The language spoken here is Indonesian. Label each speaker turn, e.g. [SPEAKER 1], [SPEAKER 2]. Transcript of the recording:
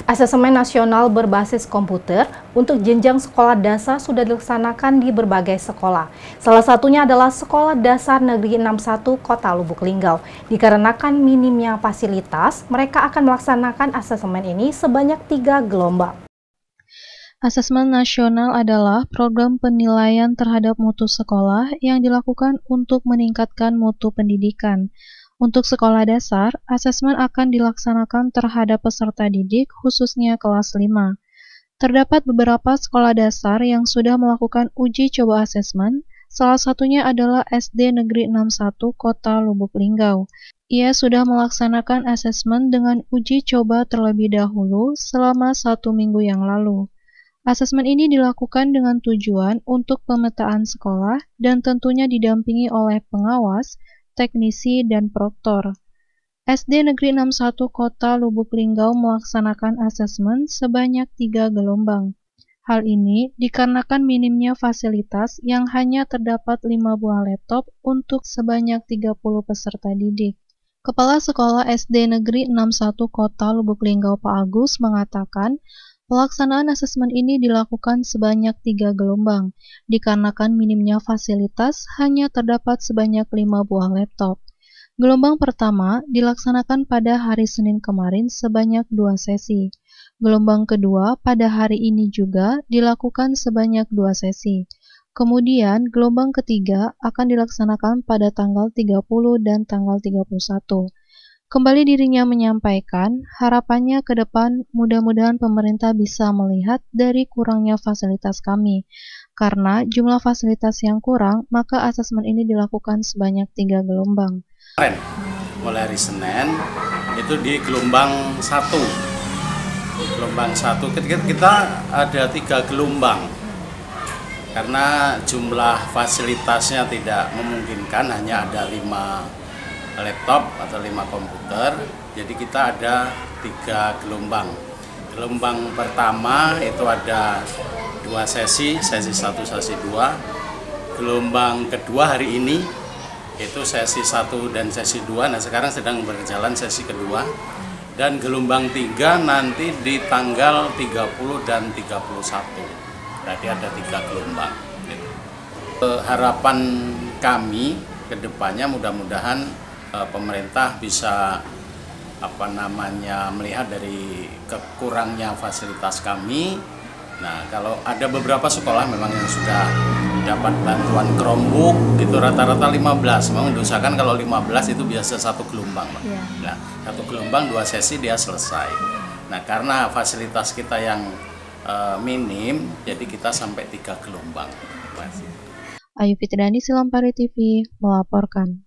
[SPEAKER 1] Asesmen nasional berbasis komputer untuk jenjang sekolah dasar sudah dilaksanakan di berbagai sekolah. Salah satunya adalah Sekolah Dasar Negeri 61 Kota Lubuk Linggau. Dikarenakan minimnya fasilitas, mereka akan melaksanakan asesmen ini sebanyak 3 gelombang.
[SPEAKER 2] Asesmen nasional adalah program penilaian terhadap mutu sekolah yang dilakukan untuk meningkatkan mutu pendidikan. Untuk sekolah dasar, asesmen akan dilaksanakan terhadap peserta didik khususnya kelas 5. Terdapat beberapa sekolah dasar yang sudah melakukan uji coba asesmen, salah satunya adalah SD Negeri 61 Kota Lubuk Linggau. Ia sudah melaksanakan asesmen dengan uji coba terlebih dahulu selama 1 minggu yang lalu. Asesmen ini dilakukan dengan tujuan untuk pemetaan sekolah dan tentunya didampingi oleh pengawas, teknisi, dan proktor. SD Negeri 61 Kota Lubuk Linggau melaksanakan asesmen sebanyak 3 gelombang. Hal ini dikarenakan minimnya fasilitas yang hanya terdapat 5 buah laptop untuk sebanyak 30 peserta didik. Kepala Sekolah SD Negeri 61 Kota Lubuk Linggau Pak Agus mengatakan, pelaksanaan asesmen ini dilakukan sebanyak 3 gelombang, dikarenakan minimnya fasilitas hanya terdapat sebanyak 5 buah laptop. Gelombang pertama dilaksanakan pada hari Senin kemarin sebanyak 2 sesi. Gelombang kedua pada hari ini juga dilakukan sebanyak 2 sesi. Kemudian gelombang ketiga akan dilaksanakan pada tanggal 30 dan tanggal 31. Kembali dirinya menyampaikan, harapannya ke depan mudah-mudahan pemerintah bisa melihat dari kurangnya fasilitas kami. Karena jumlah fasilitas yang kurang, maka asesmen ini dilakukan sebanyak 3 gelombang.
[SPEAKER 3] Mulai hari Senin, itu di gelombang 1. Gelombang 1, kita ada 3 gelombang. Karena jumlah fasilitasnya tidak memungkinkan, hanya ada 5 laptop atau 5 komputer, jadi kita ada 3 gelombang. Gelombang pertama itu ada 2 sesi 1, sesi 2. Gelombang kedua hari ini itu sesi 1 dan sesi 2, nah sekarang sedang berjalan sesi kedua. Dan gelombang 3 nanti di tanggal 30 dan 31. Berarti ada 3 gelombang. Harapan kami ke depannya mudah-mudahan pemerintah bisa melihat dari kekurangnya fasilitas kami. Nah, kalau ada beberapa sekolah memang yang sudah dapat bantuan Chromebook itu rata-rata 15. Memang diusahakan kalau 15 itu biasa 1 gelombang. Nah, 1 gelombang 2 sesi dia selesai. Nah, karena fasilitas kita yang minim, jadi kita sampai 3 gelombang.
[SPEAKER 2] Ayu Fitriani, Silampari TV, melaporkan.